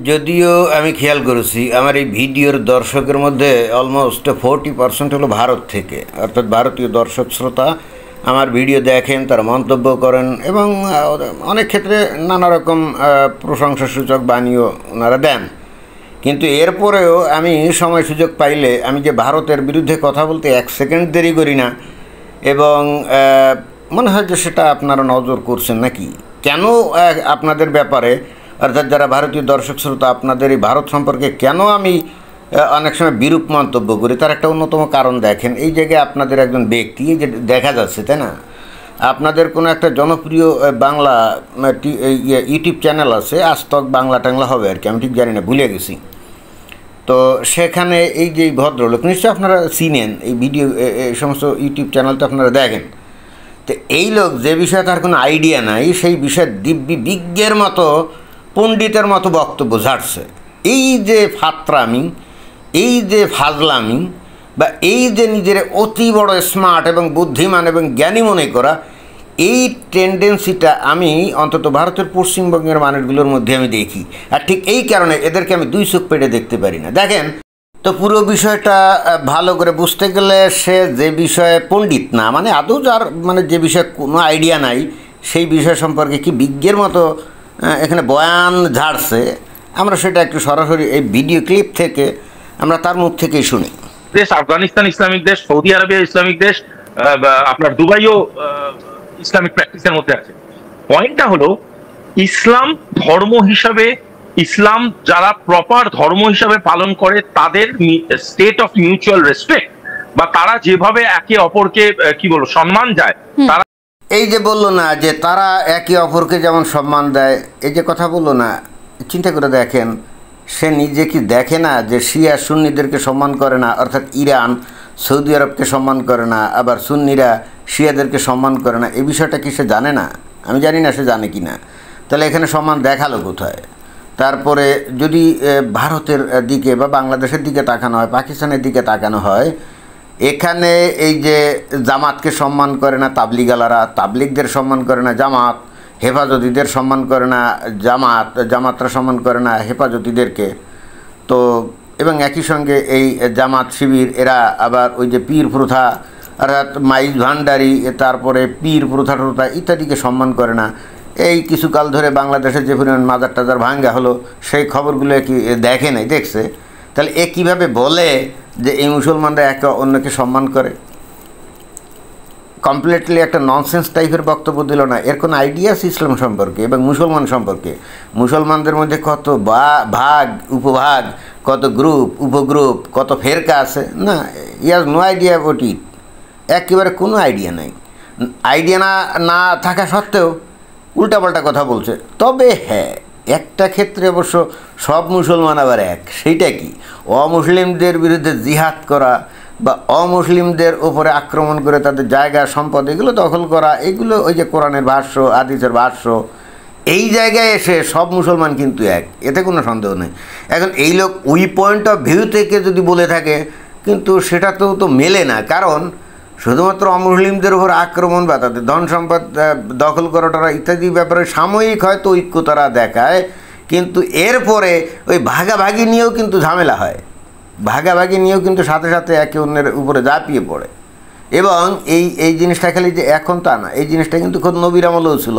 যদিও আমি খেয়াল করেছি আমার এই ভিডিওর দর্শকের মধ্যে অলমোস্ট 40% হলো ভারত থেকে, অর্থাৎ ভারতীয় দর্শক শ্রোতা আমার ভিডিও দেখেন, তারা মন্তব্য করেন এবং অনেক ক্ষেত্রে নানা রকম প্রশংসাসূচক বাণীও ওনারা দেন। কিন্তু এরপরেও আমি সময় সুযোগ পাইলে আমি যে ভারতের বিরুদ্ধে কথা বলতে 1 সেকেন্ড দেরি করি না, এবং মনে হয় যে সেটা আপনারা নজর করছেন নাকি, কেন আপনাদের ব্যাপারে, অর্থাৎ যারা ভারতীয় দর্শক শ্রোতা, আপনাদের এই ভারত সম্পর্কে কেন আমি অনেক সময় বিরূপ মন্তব্য করি, তার একটা অন্যতম কারণ দেখেন। এই জায়গায় আপনাদের একজন ব্যক্তি যে দেখা যাচ্ছে, তাই না, আপনাদের কোনো একটা জনপ্রিয় বাংলা ইউটিউব চ্যানেল আছে, আজতক বাংলা টাংলা হবে আর কি, আমি ঠিক জানি না, ভুলে গেছি। তো সেখানে এই যে ভদ্রলোক নিশ্চয়ই আপনারা চিনেন, এই ভিডিও এই সমস্ত ইউটিউব চ্যানেল তো আপনারা দেখেন। তো এই লোক যে বিষয়ে তার কোনো আইডিয়া নাই, সেই বিষয়ে দিব্যি বিজ্ঞের মতো, পণ্ডিতের মতো বক্তব্য ঝাড়ছে। এই যে ফাত্রামি, এই যে ফাজলামি, বা এই যে নিজের অতি বড় স্মার্ট এবং বুদ্ধিমান এবং জ্ঞানী মনে করা, এই টেন্ডেন্সিটা আমি অন্তত ভারতের পশ্চিমবঙ্গের মানুষগুলোর মধ্যে আমি দেখি। আর ঠিক এই কারণে এদেরকে আমি 2 চোখ পেটে দেখতে পারি না। দেখেন তো, পুরো বিষয়টা ভালো করে বুঝতে গেলে সে যে বিষয়ে পণ্ডিত না, মানে আদৌ যার মানে যে বিষয়ে কোনো আইডিয়া নাই, সেই বিষয় সম্পর্কে কি বিজ্ঞের মতো এখানে বয়ান ঝাড়ছে, আমরা সেটা একটু সরাসরি এই ভিডিও ক্লিপ থেকে আমরা তার মুখ থেকেই শুনি। দেশ আফগানিস্তান ইসলামিক দেশ, সৌদি আরবিয়া ইসলামিক দেশ, আপনার দুবাইও ইসলামিক প্র্যাকটিসের মধ্যে আছে। পয়েন্টটা হলো, ইসলাম ধর্ম হিসাবে, ইসলাম যারা প্রপার ধর্ম হিসাবে পালন করে, তাদের স্টেট অফ মিউচুয়াল রেসপেক্ট, বা তারা যেভাবে একে অপরকে কি বলবো সম্মান যায়, তারা এই যে বললো না যে তারা একে অপরকে যেমন সম্মান দেয়, এই যে কথা বললো না, চিন্তা করে দেখেন, সে নিজে কি দেখে না যে শিয়া সুন্নিদেরকে সম্মান করে না, অর্থাৎ ইরান সৌদি আরবকে সম্মান করে না, আবার সুন্নিরা শিয়াদেরকে সম্মান করে না, এই বিষয়টা কি সে জানে না? আমি জানি না সে জানে কি না। তাহলে এখানে সম্মান দেখালো কোথায়? তারপরে যদি ভারতের দিকে বা বাংলাদেশের দিকে তাকানো হয়, পাকিস্তানের দিকে তাকানো হয়, এখানে এই যে জামাতকে সম্মান করে না তাবলিগালারা, তাবলিগদের সম্মান করে না জামাত, হেফাজতিদের সম্মান করে না জামাতরা সম্মান করে না হেফাজতিদেরকে। তো এবং একই সঙ্গে এই জামাত শিবির এরা আবার ওই যে পীর প্রথা, অর্থাৎ মাইজ ভান্ডারি, তারপরে পীর প্রথা ইত্যাদিকে সম্মান করে না। এই কিছুকাল ধরে বাংলাদেশে যে পরিমাণ মাজার টাজার ভাঙ্গা হলো, সেই খবরগুলো কি দেখে নাই, দেখছে? তাহলে এ কীভাবে বলে যে এই মুসলমানরা একে অন্যকে সম্মান করে? কমপ্লিটলি একটা ননসেন্স টাইপের বক্তব্য দিল না। এর কোনো আইডিয়া আছে ইসলাম সম্পর্কে এবং মুসলমান সম্পর্কে? মুসলমানদের মধ্যে কত ভাগ উপভাগ, কত গ্রুপ উপগ্রুপ, কত ফেরকা আছে না, Iaz no idea about it. একেবারে কোনো আইডিয়া নাই। আইডিয়া না থাকা সত্ত্বেও উল্টাপাল্টা কথা বলছে। তবে হ্যাঁ, একটা ক্ষেত্রে অবশ্য সব মুসলমান আবার এক, সেইটা কি, অমুসলিমদের বিরুদ্ধে জিহাদ করা বা অমুসলিমদের উপরে আক্রমণ করে তাদের জায়গা সম্পদ এগুলো দখল করা, এগুলো ওই যে কোরআনের ভাষ্য, হাদিসের ভাষ্য, এই জায়গায় এসে সব মুসলমান কিন্তু এক, এতে কোনো সন্দেহ নেই। এখন এই লোক ওই পয়েন্ট অফ ভিউ থেকে যদি বলে থাকে, কিন্তু সেটা তো মেলে না। কারণ শুধুমাত্র অমুসলিমদের উপর আক্রমণ বা তাদের ধন সম্পদ দখল করাটা ইত্যাদি ব্যাপারে সাময়িক হয়তো ঐক্য তারা দেখায়, কিন্তু এরপরে ওই ভাগাভাগি নিয়েও কিন্তু ঝামেলা হয়, ভাগাভাগি নিয়েও কিন্তু সাথে সাথে একে অন্যের উপরে ঝাঁপিয়ে পড়ে। এবং এই জিনিসটা খালি যে এখন তা না, এই জিনিসটা কিন্তু খুব নবীর আমলেও ছিল।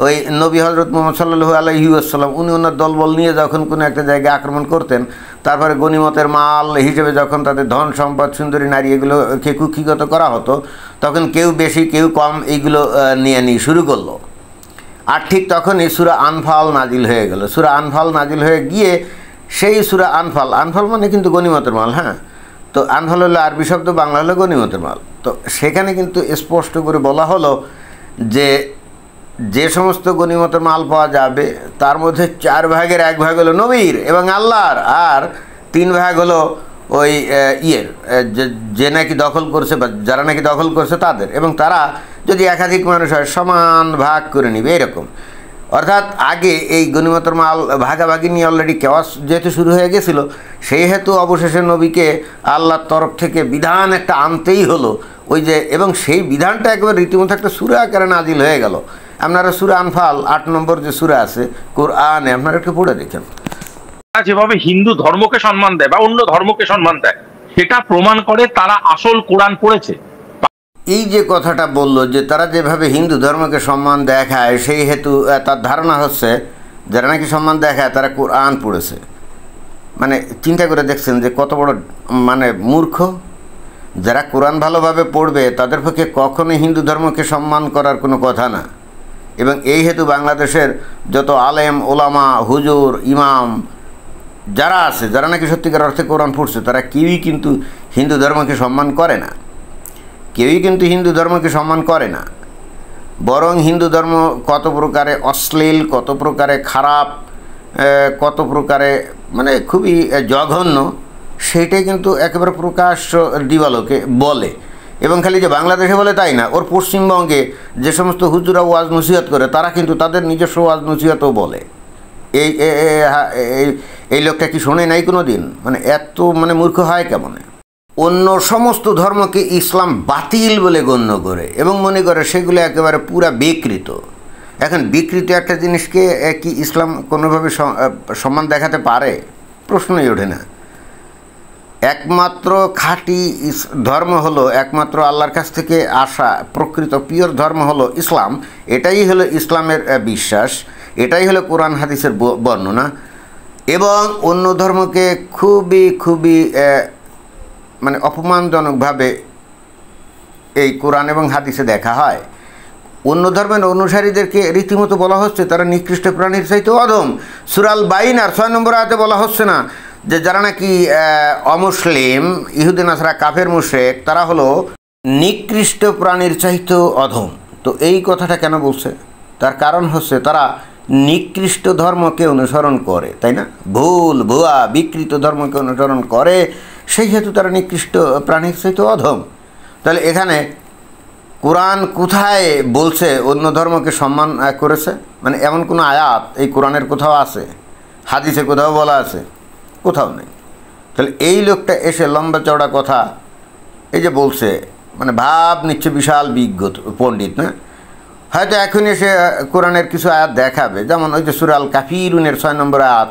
ওই নবী হজরত মুহাম্মদ সাল্লাল্লাহু আলাইহি ওয়াসাল্লাম উনি ওনার দলবল নিয়ে যখন কোনো একটা জায়গায় আক্রমণ করতেন, তারপরে গনিমতের মাল হিসেবে যখন তাদের ধন সম্পদ সুন্দরী নারী এগুলোকে কুক্ষিগত করা হতো, তখন কেউ বেশি কেউ কম এইগুলো নিয়ে শুরু করলো। আর ঠিক তখনই সূরা আনফাল নাজিল হয়ে গেল। সূরা আনফাল নাজিল হয়ে গিয়ে সেই সূরা আনফাল মানে কিন্তু গনিমতের মাল, হ্যাঁ, তো আনফাল হলো আরবি শব্দ, বাংলা হলো গনিমতের মাল। তো সেখানে কিন্তু স্পষ্ট করে বলা হলো যে সমস্ত গনিমতের মাল পাওয়া যাবে তার মধ্যে 4 ভাগের 1 ভাগ হলো নবীর এবং আল্লাহর, আর 3 ভাগ হলো ওই যে নাকি দখল করছে বা যারা নাকি দখল করছে তাদের, এবং তারা যদি একাধিক মানুষ হয় সমান ভাগ করে নিবে এরকম। অর্থাৎ আগে এই গনিমতের মাল ভাগাভাগি নিয়ে অলরেডি কেওয়াস যেহেতু শুরু হয়ে গেছিলো, সেই হেতু অবশেষে নবীকে আল্লাহর তরফ থেকে বিধান একটা আনতেই হলো। ওই যে, এবং সেই বিধানটা একেবারে রীতিমতো একটা সূরা আকারে নাজিল হয়ে গেল। আপনারা সূরা আনফাল 8 নম্বর যে সূরা আছে কোরআনে, আপনারা একটু পড়ে দেখেন। যেভাবে হিন্দু ধর্মকে সম্মান দেয় বা অন্য ধর্মকে সম্মান দেয়, সেটা প্রমাণ করে তারা আসল কোরআন পড়েছে। এই যে কথাটা বললো যে তারা যেভাবে হিন্দু ধর্মকে সম্মান দেখায়, সেই হেতু তার ধারণা হচ্ছে যারা নাকি সম্মান দেখায় তারা কোরআন পড়েছে। মানে চিন্তা করে দেখছেন যে কত বড় মানে মূর্খ। যারা কোরআন ভালোভাবে পড়বে তাদের পক্ষে কখনোই হিন্দু ধর্মকে সম্মান করার কোনো কথা না। এবং এই হেতু বাংলাদেশের যত আলেম ওলামা হুজুর ইমাম যারা আছে, যারা নাকি সত্যিকার অর্থে কোরআন পড়ছে, তারা কেউই কিন্তু হিন্দু ধর্মকে সম্মান করে না। কেউই কিন্তু হিন্দু ধর্মকে সম্মান করে না। বরং হিন্দু ধর্ম কত প্রকারে অশ্লীল, কত প্রকারে খারাপ, কত প্রকারে মানে খুবই জঘন্য, সেইটাই কিন্তু একেবারে প্রকাশ্য দিবালোকে বলে। এবং খালি যে বাংলাদেশে বলে তাই না, ওর পশ্চিমবঙ্গে যে সমস্ত হুজুরা ওয়াজ নসিহত করে তারা কিন্তু তাদের নিজস্ব ওয়াজ নসিহতও বলে। এই এই লোকটা কি শোনে নাই কোনো দিন? মানে এত মানে মূর্খ হয় কেমনে? অন্য সমস্ত ধর্মকে ইসলাম বাতিল বলে গণ্য করে এবং মনে করে সেগুলো একেবারে পুরা বিকৃত। এখন বিকৃত একটা জিনিসকে কি ইসলাম কোনোভাবে সম্মান দেখাতে পারে? প্রশ্নই ওঠে না। একমাত্র খাঁটি ধর্ম হলো, একমাত্র আল্লাহর কাছ থেকে আসা প্রকৃত পিওর ধর্ম হলো ইসলাম। এটাই হলো ইসলামের বিশ্বাস, এটাই হলো কোরআন হাদিসের বর্ণনা। এবং অন্য ধর্মকে খুবই খুবই মানে অপমানজনকভাবে এই কোরআন এবং হাদিসে দেখা হয়। অন্য ধর্মের অনুসারীদেরকে রীতিমতো বলা হচ্ছে তারা নিকৃষ্ট প্রাণীর চাইতে অধম। সূরা আল বাইনার 6 নম্বর আয়াতে বলা হচ্ছে না যে যারা নাকি অমুসলিম, ইহুদি নাসরা, কাফের মুশরিক, তারা হলো নিকৃষ্ট প্রাণীর চাইতেও অধম। তো এই কথাটা কেন বলছে? তার কারণ হচ্ছে তারা নিকৃষ্ট ধর্মকে অনুসরণ করে, তাই না? ভুল ভুয়া বিকৃত ধর্মকে অনুসরণ করে, সেই হেতু তারা নিকৃষ্ট প্রাণীর চাইতে অধম। তাহলে এখানে কোরআন কোথায় বলছে অন্য ধর্মকে সম্মান করেছে? মানে এমন কোনো আয়াত এই কোরআনের কোথাও আছে? হাদিসে কোথাও বলা আছে? কোথাও নেই। তাহলে এই লোকটা এসে লম্বা চওড়া কথা এই যে বলছে, মানে ভাব নিচ্ছে বিশাল বিজ্ঞ পণ্ডিত, না? হয়তো এখন এসে কোরআনের কিছু আয়াত দেখাবে, যেমন ওই যে সূরা আল কাফিরুনের 6 নম্বর আয়াত,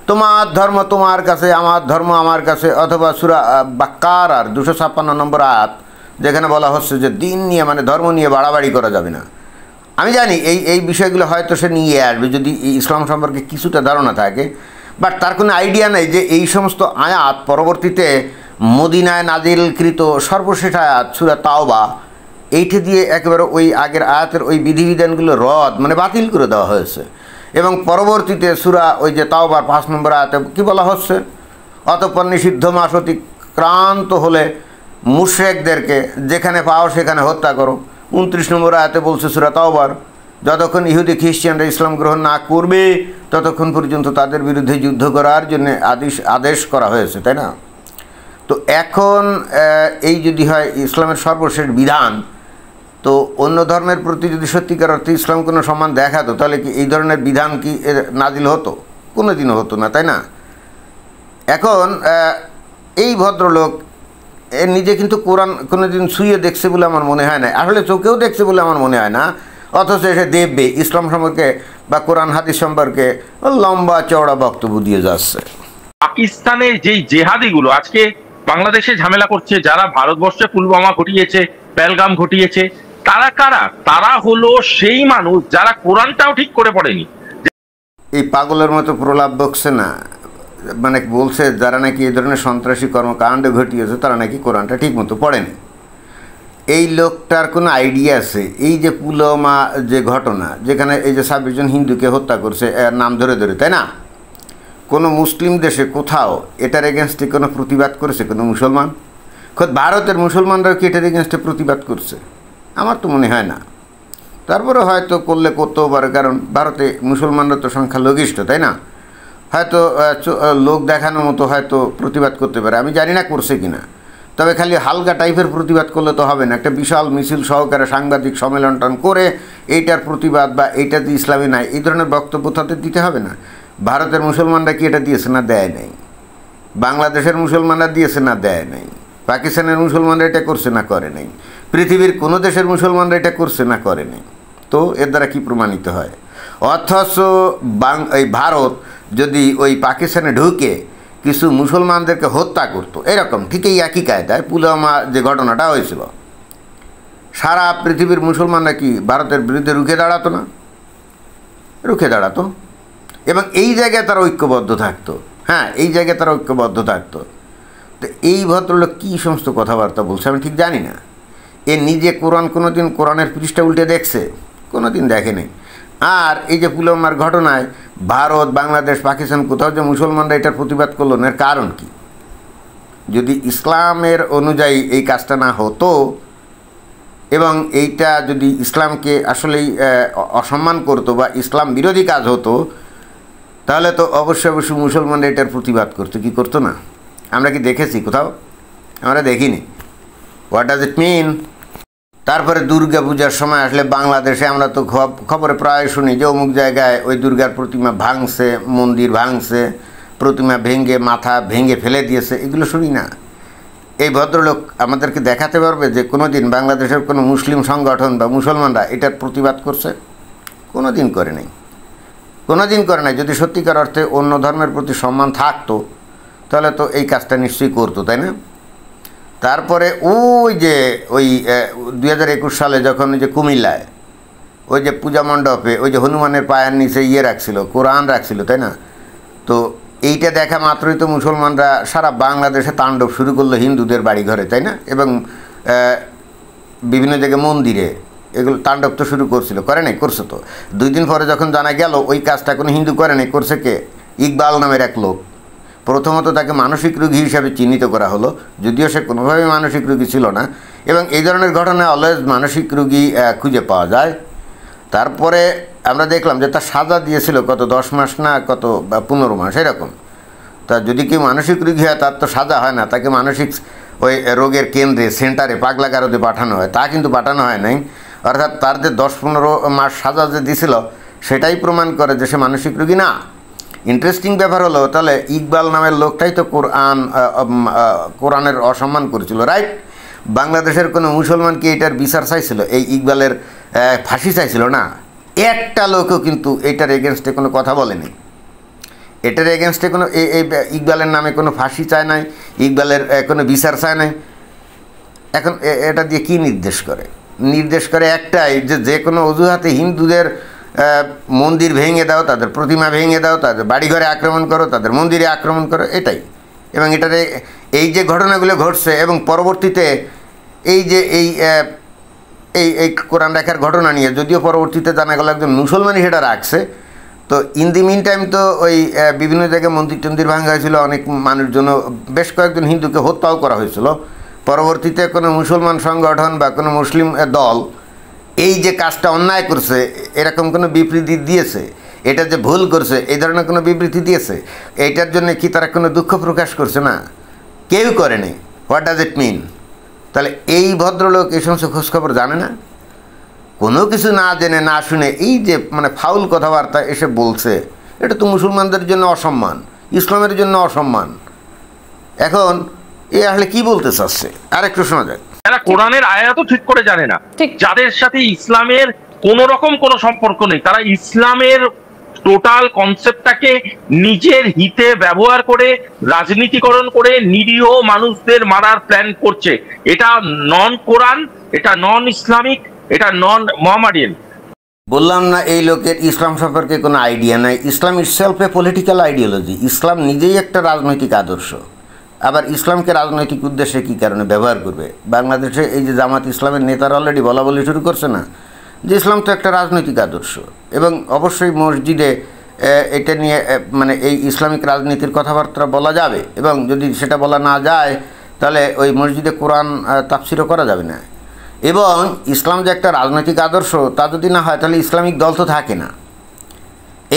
তোমার ধর্ম তোমার কাছে, আমার ধর্ম আমার কাছে। অথবা সূরা বাকারার 256 নম্বর আয়াত, যেখানে বলা হচ্ছে যে দিন নিয়ে মানে ধর্ম নিয়ে বাড়াবাড়ি করা যাবে না। আমি জানি এই বিষয়গুলো হয়তো সে নিয়ে আসবে যদি ইসলাম সম্পর্কে কিছুটা ধারণা থাকে, বাট তার কোনো আইডিয়া নেই যে এই সমস্ত আয়াত পরবর্তীতে মদিনায় নাজিলকৃত সর্বশেষ আয়াত সূরা তাওবা, এইটা দিয়ে একেবারে ওই আগের আয়াতের ওই বিধিবিধানগুলো রদ মানে বাতিল করে দেওয়া হয়েছে। এবং পরবর্তীতে সূরা ওই যে তাওবার 5 নম্বর আয়াতে কী বলা হচ্ছে? অতঃপর নিষিদ্ধ মাস অতিক্রান্ত হলে মুশরিকদেরকে যেখানে পাও সেখানে হত্যা করো। 29 নম্বর আয়াতে বলছে সূরা তাওবার, যতক্ষণ ইহুদি খ্রিস্টানরা ইসলাম গ্রহণ না করবে ততক্ষণ পর্যন্ত তাদের বিরুদ্ধে যুদ্ধ করার জন্য আদেশ করা হয়েছে, তাই না? তো এখন এই যদি হয় ইসলামের সর্বশেষ বিধান, তো অন্য ধর্মের প্রতি যদি সত্যিকার অর্থে ইসলাম কোনো সম্মান দেখাতো, তাহলে কি এই ধরনের বিধান কি নাজিল হতো? কোনো দিনও হতো না, তাই না? এখন এই ভদ্রলোক নিজে কিন্তু কোরআন কোনো দিন ছুঁয়ে দেখছে বলে আমার মনে হয় না, আসলে চোখেও দেখছে বলে আমার মনে হয় না। অথচ এসে দেববে ইসলাম সম্পর্কে বা কোরআন হাদিস সম্পর্কে লম্বা চওড়া বক্তব্য দিয়ে যাচ্ছে। পাকিস্তানের যেই জেহাদিগুলো আজকে বাংলাদেশে ঝামেলা করছে, যারা ভারতবর্ষে পুলওয়ামা ঘটিয়েছে, পেহেলগাম ঘটিয়েছে, তারা কারা? তারা হলো সেই মানুষ যারা কোরআনটাও ঠিক করে পড়েনি। এই পাগলের মতো প্রলাপ বকছে না, মানে বলছে যারা নাকি এই ধরনের সন্ত্রাসী কর্মকাণ্ড ঘটিয়েছে তারা নাকি কোরআনটা ঠিক মতো পড়েনি। এই লোকটার কোনো আইডিয়া আছে? এই যে পুলওয়ামা যে ঘটনা, যেখানে এই যে 26 জন হিন্দুকে হত্যা করছে নাম ধরে ধরে, তাই না? কোনো মুসলিম দেশে কোথাও এটার এগেনস্টে কোনো প্রতিবাদ করেছে কোনো মুসলমান? খোদ ভারতের মুসলমানরাও কি এটার এগেনস্টে প্রতিবাদ করছে? আমার তো মনে হয় না। তারপরে হয়তো করলে করতেও পারে, কারণ ভারতে মুসলমানরা তো সংখ্যালঘিষ্ঠ, তাই না? হয়তো লোক দেখানোর মতো হয়তো প্রতিবাদ করতে পারে, আমি জানি না করছে কিনা। তবে খালি হালকা টাইপের প্রতিবাদ করলে তো হবে না, একটা বিশাল মিছিল সহকারে সাংবাদিক সম্মেলন করে এইটার প্রতিবাদ বা এইটা যে ইসলামী নাই এই ধরনের বক্তব্য তাদের দিতে হবে না। ভারতের মুসলমানরা কি এটা দিয়েছে না দেয় নাই, বাংলাদেশের মুসলমানরা দিয়েছে না দেয় নাই, পাকিস্তানের মুসলমানরা এটা করছে না করে নাই, পৃথিবীর কোনো দেশের মুসলমানরা এটা করছে না করে নাই। তো এর দ্বারা কী প্রমাণিত হয়? অথচ এই ভারত যদি ওই পাকিস্তানে ঢুকে কিছু মুসলমানদেরকে হত্যা করতো, এরকম ঠিক এই একই কায়দায় পুলওয়ামা যে ঘটনাটা হয়েছিল, সারা পৃথিবীর মুসলমানরা কি ভারতের বিরুদ্ধে রুখে দাঁড়াতো না? রুখে দাঁড়াতো, এবং এই জায়গায় তারা ঐক্যবদ্ধ থাকতো। হ্যাঁ, এই জায়গায় তারা ঐক্যবদ্ধ থাকতো। তো এই ভদ্রলোক কী সমস্ত কথাবার্তা বলছে আমি ঠিক জানি না। এ নিজে কোনো দিন কোরআনের পৃষ্ঠা উল্টে দেখছে? কোনো দিন দেখেনি। আর এই যে পুলওয়ামার ঘটনায় ভারত, বাংলাদেশ, পাকিস্তান কোথাও যে মুসলমানরা এটার প্রতিবাদ করলো না, এর কারণ কি? যদি ইসলামের অনুযায়ী এই কাজটা না হতো এবং এইটা যদি ইসলামকে আসলেই অসম্মান করতো বা ইসলাম বিরোধী কাজ হতো, তাহলে তো অবশ্যই মুসলমানরা এটার প্রতিবাদ করতো, কি করতো না? আমরা কি দেখেছি কোথাও? আমরা দেখিনি। হোয়াট ডাজ ইট মিন? তারপরে দুর্গা পূজার সময় আসলে বাংলাদেশে আমরা তো খবরে প্রায় শুনি যে অমুক জায়গায় ওই দুর্গার প্রতিমা ভাঙছে, মন্দির ভাঙছে, প্রতিমা ভেঙে মাথা ভেঙে ফেলে দিয়েছে, এগুলো শুনি না। এই ভদ্রলোক আমাদেরকে দেখাতে পারবে যে কোনো দিন বাংলাদেশের কোনো মুসলিম সংগঠন বা মুসলমানরা এটার প্রতিবাদ করছে? কোনো দিন করে নাই, কোনো দিন করে নাই। যদি সত্যিকার অর্থে অন্য ধর্মের প্রতি সম্মান থাকতো তাহলে তো এই কাজটা নিশ্চয়ই করতো, তাই না? তারপরে ওই 2021 সালে যখন ওই যে কুমিল্লায় ওই যে পূজা মণ্ডপে ওই যে হনুমানের পায়ের নিচে রাখছিল, কোরআন রাখছিল, তাই না? তো এইটা দেখা মাত্রই তো মুসলমানরা সারা বাংলাদেশে তাণ্ডব শুরু করলো হিন্দুদের বাড়িঘরে, তাই না? এবং বিভিন্ন জায়গায় মন্দিরে এগুলো তাণ্ডব তো শুরু করছিল, করে নাই? করছে তো। 2 দিন পরে যখন জানা গেল ওই কাজটা কোনো হিন্দু করে নাই, করছে কে? ইকবাল নামের এক লোক। প্রথমত তাকে মানসিক রোগী হিসাবে চিহ্নিত করা হলো, যদিও সে কোনোভাবেই মানসিক রোগী ছিল না, এবং এই ধরনের ঘটনায় অলওয়েজ মানসিক রোগী খুঁজে পাওয়া যায়। তারপরে আমরা দেখলাম যে তার সাজা দিয়েছিল কত 10 মাস না কত 15 মাস এরকম। তা যদি কেউ মানসিক রোগী হয় তার তো সাজা হয় না, তাকে মানসিক ওই রোগের কেন্দ্রে সেন্টারে পাগলাগারদে পাঠানো হয়, তা কিন্তু পাঠানো হয় নাই। অর্থাৎ তার যে 10-15 মাস সাজা যে দিছিল সেটাই প্রমাণ করে যে সে মানসিক রোগী না। ইন্টারেস্টিং ব্যাপার হলো, তাহলে ইকবাল নামের লোকটাই তো কোরআনের অসম্মান করেছিল, রাইট? বাংলাদেশের কোনো মুসলমান কি এটার বিচার চাইছিল? এই ইকবালের ফাঁসি চাইছিল না? একটা লোকও কিন্তু এটার এগেনস্টে কোনো কথা বলেনি। এটার এগেনস্টে কোনো ইকবালের নামে কোনো ফাঁসি চায় নাই, ইকবালের কোনো বিচার চায় নাই। এখন এটা দিয়ে কি নির্দেশ করে? নির্দেশ করে একটাই, যে কোনো অজুহাতে হিন্দুদের মন্দির ভেঙে দাও, তাদের প্রতিমা ভেঙে দাও, তাদের বাড়িঘরে আক্রমণ করো, তাদের মন্দিরে আক্রমণ করো, এটাই। এবং এটারে এই যে ঘটনাগুলো ঘটছে এবং পরবর্তীতে এই যে এই কোরআন রাখার ঘটনা নিয়ে যদিও পরবর্তীতে জানা গেল একজন মুসলমানই সেটা রাখছে, তো ইন দি মিন টাইম তো ওই বিভিন্ন জায়গায় মন্দির টন্দির ভাঙা হয়েছিল, অনেক মানুষজন, বেশ কয়েকজন হিন্দুকে হত্যাও করা হয়েছিল। পরবর্তীতে কোনো মুসলমান সংগঠন বা কোনো মুসলিম দল এই যে কাজটা অন্যায় করছে এরকম কোনো বিবৃতি দিয়েছে? এটা যে ভুল করছে এই ধরনের কোনো বিবৃতি দিয়েছে? এইটার জন্য কি তারা কোনো দুঃখ প্রকাশ করছে? না, কেউ করেনি। হোয়াট ডাজ ইট মিন? তাহলে এই ভদ্রলোক এই সমস্ত খোঁজখবর জানে না, কোনো কিছু না জেনে না শুনে এই যে মানে ফাউল কথাবার্তা এসে বলছে, এটা তো মুসলমানদের জন্য অসম্মান, ইসলামের জন্য অসম্মান। এখন এ আসলে কি বলতে চাচ্ছে আরেকটু শোনা যাক। যারা কোরআনের আয়াতও ঠিক করে জানে না, যাদের সাথে ইসলামের কোন রকম কোনো সম্পর্ক নেই, তারা ইসলামের টোটাল কনসেপ্টটাকে নিজের হিতে ব্যবহার করে রাজনীতিকরণ করে নিরীহ মানুষদের মারার প্ল্যান করছে। এটা নন কোরআন, এটা নন ইসলামিক, এটা নন মোহাম্মডিয়ান। বললাম না এই লোকের ইসলাম সম্পর্কে কোনো আইডিয়া নাই। ইসলাম ইটসেলফ এ পলিটিক্যাল আইডিওলজি। ইসলাম নিজেই একটা রাজনৈতিক আদর্শ। আবার ইসলামকে রাজনৈতিক উদ্দেশ্যে কী কারণে ব্যবহার করবে? বাংলাদেশে এই যে জামাত ইসলামের নেতারা অলরেডি বলা শুরু করছে না যে ইসলাম তো একটা রাজনৈতিক আদর্শ, এবং অবশ্যই মসজিদে এটা নিয়ে মানে এই ইসলামিক রাজনীতির কথাবার্তা বলা যাবে, এবং যদি সেটা বলা না যায় তাহলে ওই মসজিদে কোরআন তাফসিরও করা যাবে না। এবং ইসলাম যে একটা রাজনৈতিক আদর্শ তা যদি না হয় তাহলে ইসলামিক দল তো থাকে না।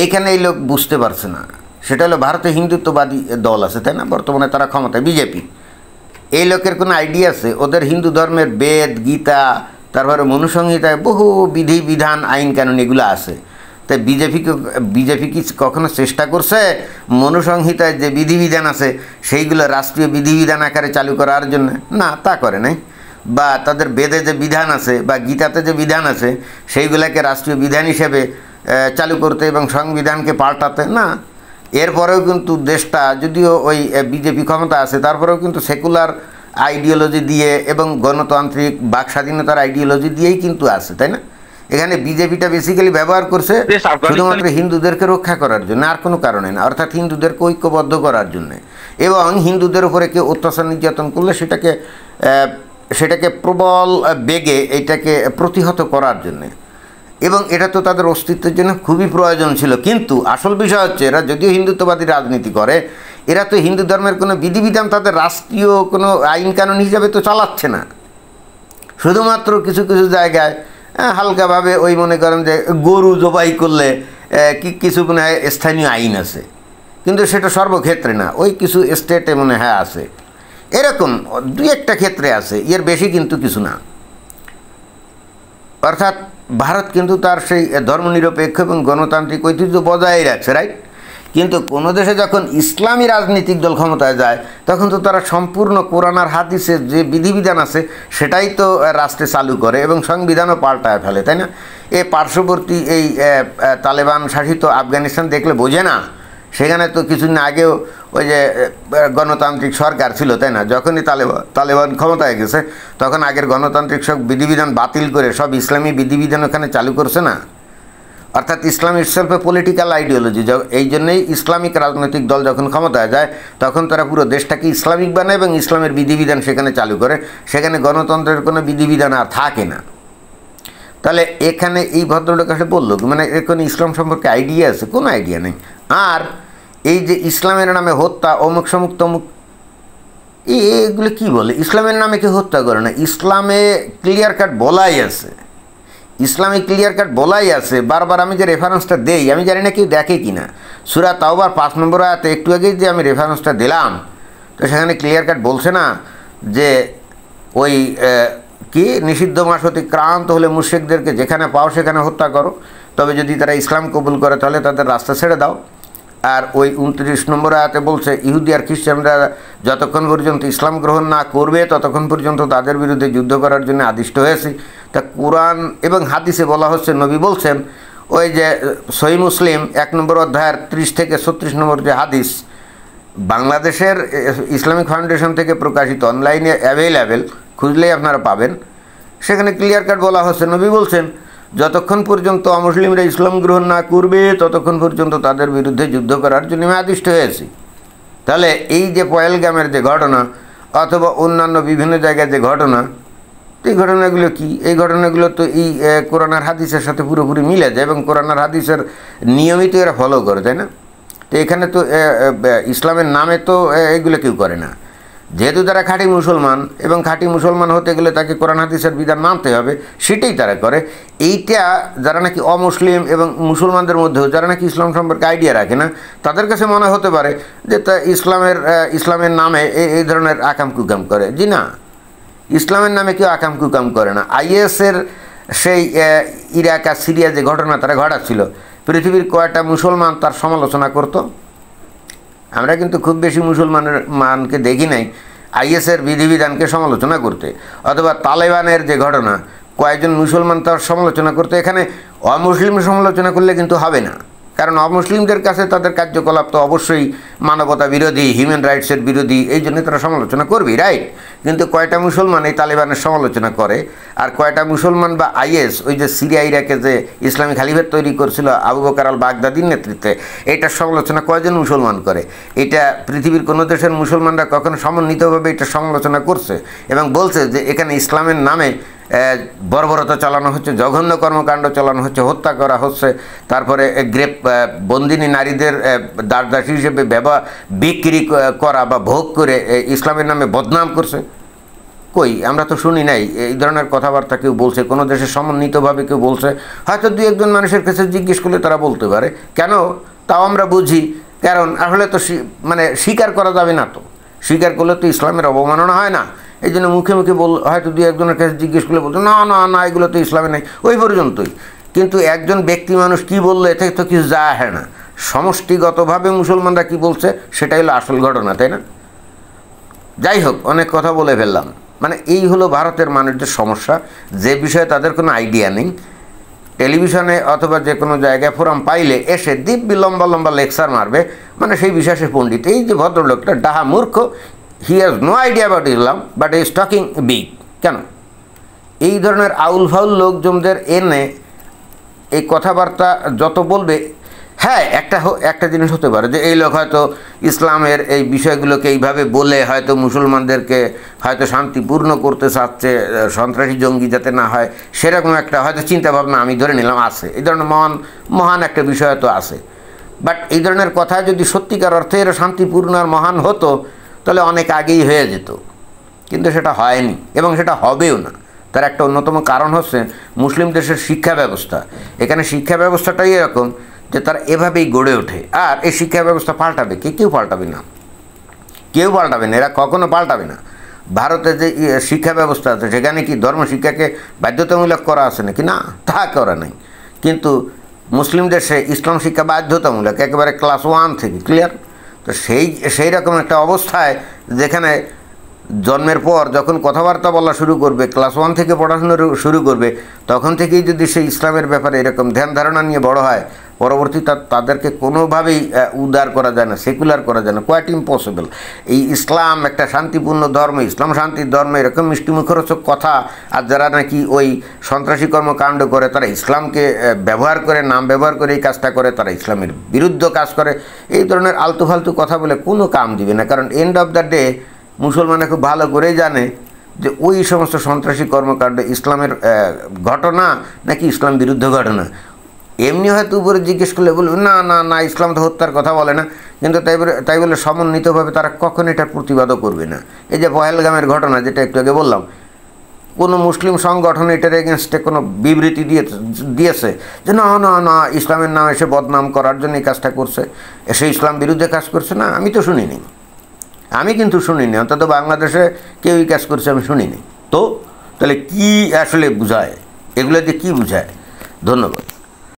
এইখানে এই লোক বুঝতে পারছে না। সেটা হলো ভারতে হিন্দুত্ববাদী দল আছে, তাই না? বর্তমানে তারা ক্ষমতায়, বিজেপি। এই লোকের কোনো আইডিয়া আছে? ওদের হিন্দু ধর্মের বেদ, গীতা, তারপরে মনুসংহিতায় বহু বিধি বিধান, আইন কানুন এগুলো আছে। তাই বিজেপি কি কখনো চেষ্টা করছে মনুসংহিতায় যে বিধিবিধান আছে সেইগুলো রাষ্ট্রীয় বিধিবিধান আকারে চালু করার জন্য? না, তা করে নাই। বা তাদের বেদে যে বিধান আছে বা গীতাতে যে বিধান আছে সেইগুলোকে রাষ্ট্রীয় বিধান হিসেবে চালু করতে এবং সংবিধানকে পাল্টাতে না। এরপরেও কিন্তু দেশটা, যদিও ওই বিজেপি ক্ষমতা আছে, তারপরেও কিন্তু সেকুলার আইডিওলজি দিয়ে এবং গণতান্ত্রিক বাক স্বাধীনতার আইডিওলজি দিয়েই কিন্তু আছে, তাই না? এখানে বিজেপিটা বেসিক্যালি ব্যবহার করছে শুধুমাত্র হিন্দুদেরকে রক্ষা করার জন্য, আর কোনো কারণে না, অর্থাৎ হিন্দুদেরকে ঐক্যবদ্ধ করার জন্য এবং হিন্দুদের উপরে কেউ অত্যাচার নির্যাতন করলে সেটাকে প্রবল বেগে এইটাকে প্রতিহত করার জন্যে। এবং এটা তো তাদের অস্তিত্বের জন্য খুবই প্রয়োজন ছিল। কিন্তু আসল বিষয় হচ্ছে, এরা যদিও হিন্দুত্ববাদী রাজনীতি করে, এরা তো হিন্দু ধর্মের কোনো বিধিবিধান তাদের রাষ্ট্রীয় কোনো আইন কানুন হিসাবে তো চালাচ্ছে না। শুধুমাত্র কিছু কিছু জায়গায় হালকাভাবে ওই মনে করেন যে গরু জবাই করলে কিছু মনে হয় স্থানীয় আইন আছে, কিন্তু সেটা সর্বক্ষেত্রে না, ওই কিছু স্টেটে মনে হয় আছে, এরকম দুই একটা ক্ষেত্রে আছে, এর বেশি কিন্তু কিছু না। অর্থাৎ ভারত কিন্তু তার সেই ধর্মনিরপেক্ষ এবং গণতান্ত্রিক ঐতিহ্য বজায় রাখছে, রাইট? কিন্তু কোনো দেশে যখন ইসলামী রাজনৈতিক দল ক্ষমতায় যায় তখন তো তারা সম্পূর্ণ কোরআন আর হাদিসের যে বিধিবিধান আছে সেটাই তো রাষ্ট্রে চালু করে এবং সংবিধানও পাল্টায় ফেলে, তাই না? এই পার্শ্ববর্তী এই তালেবান শাসিত আফগানিস্তান দেখলে বোঝে না, সেখানে তো কিছুদিন আগেও ওই যে গণতান্ত্রিক সরকার ছিল, তাই না? যখনই তালেবান ক্ষমতায় গেছে তখন আগের গণতান্ত্রিক সব বিধিবিধান বাতিল করে সব ইসলামী বিধিবিধান ওখানে চালু করছে না। অর্থাৎ ইসলাম ইটসেলফ এ পলিটিক্যাল আইডিওলজি। এই জন্যই ইসলামিক রাজনৈতিক দল যখন ক্ষমতায় যায় তখন তারা পুরো দেশটাকে ইসলামিক বানায় এবং ইসলামের বিধিবিধান সেখানে চালু করে, সেখানে গণতন্ত্রের কোনো বিধিবিধান আর থাকে না। তাহলে এখানে এই ভদ্রলোক কাছে বললো মানে এর কোনো ইসলাম সম্পর্কে আইডিয়া আছে? কোনো আইডিয়া নেই। আর এই যে ইসলামের নামে হত্যা, অমুক সমুক তমুক, এগুলো কি বলে? ইসলামের নামে কেউ হত্যা করে না, ইসলামে ক্লিয়ার কাট বলাই আছে, ইসলামিক ক্লিয়ার কাট বলাই আছে। বারবার আমি যে রেফারেন্সটা দেই, আমি জানি না কেউ দেখে কি না, সূরা তাওবার 5 নম্বর আয়াতে একটু আগেই যে আমি রেফারেন্সটা দিলাম, তো সেখানে ক্লিয়ার কাট বলছে না যে ওই কি নিষিদ্ধ মাস অতিক্রান্ত হলে মুশরিকদেরকে যেখানে পাও সেখানে হত্যা করো, তবে যদি তারা ইসলাম কবুল করে তাহলে তাদের রাস্তা ছেড়ে দাও। আর ওই 29 নম্বর আয়াতে বলছে ইহুদি আর খ্রিস্টানরা যতক্ষণ পর্যন্ত ইসলাম গ্রহণ না করবে ততক্ষণ পর্যন্ত তাদের বিরুদ্ধে যুদ্ধ করার জন্য আদিষ্ট হয়েছে। তা কোরআন এবং হাদিসে বলা হচ্ছে, নবী বলছেন, ওই যে সহিহ মুসলিম 1 নম্বর অধ্যায়ের 30 থেকে 36 নম্বর যে হাদিস, বাংলাদেশের ইসলামিক ফাউন্ডেশন থেকে প্রকাশিত, অনলাইনে অ্যাভেলেবেল, খুঁজলেই আপনারা পাবেন। সেখানে ক্লিয়ার কাট বলা হচ্ছে, নবী বলছেন যতক্ষণ পর্যন্ত অমুসলিমরা ইসলাম গ্রহণ না করবে ততক্ষণ পর্যন্ত তাদের বিরুদ্ধে যুদ্ধ করার জন্য আমি আদিষ্ট হয়েছি। তাহলে এই যে পহেলগামের যে ঘটনা অথবা অন্যান্য বিভিন্ন জায়গায় যে ঘটনা, এই ঘটনাগুলো কি? এই ঘটনাগুলো তো এই কোরআন আর হাদিসের সাথে পুরোপুরি মিলে যায় এবং কোরআন আর হাদিসের নিয়মিত এরা ফলো করে, তাই না? তো এখানে তো ইসলামের নামে তো এগুলো কেউ করে না। যেহেতু তারা খাঁটি মুসলমান এবং খাঁটি মুসলমান হতে গেলে তাকে কোরআন হাদিসের বিধান মানতে হবে, সেটাই তারা করে। এইটা যারা নাকি অমুসলিম এবং মুসলমানদের মধ্যেও যারা নাকি ইসলাম সম্পর্কে আইডিয়া রাখে না, তাদের কাছে মনে হতে পারে যে তা ইসলামের নামে এই ধরনের আকাম কুকাম করে। জি না, ইসলামের নামে কেউ আকাম কুকাম করে না। IS-এর সেই ইরাক আর সিরিয়া যে ঘটনা তারা ঘটাচ্ছিল, পৃথিবীর কয়েকটা মুসলমান তার সমালোচনা করতো? আমরা কিন্তু খুব বেশি মুসলমানকে দেখি নাই IS-এর বিধিবিধানকে সমালোচনা করতে। অথবা তালেবানের যে ঘটনা, কয়েকজন মুসলমান তার সমালোচনা করতে। এখানে অমুসলিম সমালোচনা করলে কিন্তু হবে না, কারণ অমুসলিমদের কাছে তাদের কার্যকলাপ তো অবশ্যই মানবতা বিরোধী, হিউম্যান রাইটসের বিরোধী, এই জন্য তারা সমালোচনা করবেই, রাইট? কিন্তু কয়টা মুসলমান এই তালেবানের সমালোচনা করে আর কয়টা মুসলমান বা IS ওই যে সিরিয়া ইরাকে যে ইসলামী খালিফেট তৈরি করছিল আবু বকর আল বাগদাদির নেতৃত্বে, এইটার সমালোচনা কয়জন মুসলমান করে? এটা পৃথিবীর কোনো দেশের মুসলমানরা কখনো সমন্বিতভাবে এটা সমালোচনা করছে এবং বলছে যে এখানে ইসলামের নামে বর্বরতা চালানো হচ্ছে, জঘন্য কর্মকাণ্ড চালানো হচ্ছে, হত্যা করা হচ্ছে, তারপরে বন্দিনী নারীদের দাসদাসী হিসেবে বিক্রি করা বা ভোগ করে ইসলামের নামে বদনাম করছে? কই, আমরা তো শুনি নাই এই ধরনের কথাবার্তা কেউ বলছে, কোনো দেশে সমন্বিতভাবে কেউ বলছে। হয়তো 2-1 মানুষের কাছে জিজ্ঞেস করলে তারা বলতে পারে, কেন? তাও আমরা বুঝি, কারণ আসলে তো মানে স্বীকার করা যাবে না তো, স্বীকার করলে তো ইসলামের অবমাননা হয় না। এই জন্য মুখে মুখে হয়তো দু একজনের কাছে জিজ্ঞেস করলে বলতো না না না এগুলো তো ইসলামে নেই, ওই পর্যন্তই। কিন্তু একজন ব্যক্তি মানুষ কী বললো এতে তো কিছু যায় হয় না, সমষ্টিগতভাবে মুসলমানরা কী বলছে সেটাই হলো আসল ঘটনা, তাই না? যাই হোক, অনেক কথা বলে ফেললাম। মানে এই হলো ভারতের মানুষদের সমস্যা, যে বিষয়ে তাদের কোনো আইডিয়া নেই। টেলিভিশনে অথবা যে কোনো জায়গায় ফোরাম পাইলে এসে দিব্যি লম্বা লম্বা লেকচার মারবে, মানে সেই বিশ্বাসে পণ্ডিত। এই যে ভদ্রলোকটা ডাহা মূর্খ, he has no idea about Islam but is talking big. কেন এই ধরনের আউল ফাউল লোকজনদের এনে এই কথাবার্তা যত বলবে, হ্যাঁ একটা জিনিস হতে পারে যে এই লোক হয়তো ইসলামের এই বিষয়গুলোকে এইভাবে বলে হয়তো মুসলমানদেরকে হয়তো শান্তিপূর্ণ করতে চাচ্ছে, সন্ত্রাসী জঙ্গি যাতে না হয়, সেরকম একটা হয়তো চিন্তাভাবনা আমি ধরে নিলাম আছে। এই ধরনের মহান একটা বিষয় তো আছে। বাট এই ধরনের কথা যদি সত্যিকার অর্থে এরা শান্তিপূর্ণ আর মহান হতো তাহলে অনেক আগেই হয়ে যেত, কিন্তু সেটা হয়নি এবং সেটা হবেও না। তার একটা অন্যতম কারণ হচ্ছে মুসলিম দেশের শিক্ষা ব্যবস্থা। এখানে শিক্ষা ব্যবস্থাটাই এরকম যে তারা এভাবেই গড়ে ওঠে, আর এই শিক্ষা ব্যবস্থা পাল্টাবে কেউ পাল্টাবে না, কেউ পাল্টাবে না, এরা কখনো পাল্টাবে না। ভারতে যে শিক্ষা ব্যবস্থা আছে সেখানে কি ধর্ম শিক্ষাকে বাধ্যতামূলক করা আছে নাকি? না, তা করা নেই। কিন্তু মুসলিম দেশে ইসলাম শিক্ষা বাধ্যতামূলক একেবারে ক্লাস 1 থেকে, ক্লিয়ার? তো সেই রকম একটা অবস্থায় যেখানে জন্মের পর যখন কথাবার্তা বলা শুরু করবে, ক্লাস 1 থেকে পড়াশোনা শুরু করবে, তখন থেকেই যদি সেই ইসলামের ব্যাপারে এরকম ধ্যান ধারণা নিয়ে বড় হয়, পরবর্তী তাদেরকে কোনোভাবেই উদার করা যায় না, সেকুলার করা যায় না, কোয়াইট ইম্পসিবল। এই ইসলাম একটা শান্তিপূর্ণ ধর্ম, ইসলাম শান্তির ধর্ম, এরকম মিষ্টিমুখরোচক কথা। আর যারা নাকি ওই সন্ত্রাসী কর্মকাণ্ড করে, তারা ইসলামকে ব্যবহার করে, নাম ব্যবহার করে এই কাজটা করে, তারা ইসলামের বিরুদ্ধ কাজ করে, এই ধরনের আলতু ফালতু কথা বলে কোনো কাম দিবে না। কারণ এন্ড অফ দ্য ডে মুসলমানে খুব ভালো করেই জানে যে ওই সমস্ত সন্ত্রাসী কর্মকাণ্ড ইসলামের ঘটনা নাকি ইসলাম বিরুদ্ধ ঘটনা। এমনি হয়তো উপরে জিজ্ঞেস করলে বলবে না না না ইসলাম তো হত্যার কথা বলে না, কিন্তু তাই বলে সমন্বিতভাবে তারা কখনো এটার প্রতিবাদও করবে না। এই যে পহেলগামের ঘটনা যেটা একটু আগে বললাম, কোনো মুসলিম সংগঠন এটার এগেনস্টে কোনো বিবৃতি দিয়েছে যে না না না ইসলামের নাম এসে বদনাম করার জন্য এই কাজটা করছে, এসে ইসলাম বিরুদ্ধে কাজ করছে? না, আমি তো শুনিনি, আমি কিন্তু শুনিনি, অন্তত বাংলাদেশে কেউ এই কাজ করছে আমি শুনিনি। তো তাহলে কি আসলে বোঝায়, এগুলো দিয়ে কী বোঝায়? ধন্যবাদ।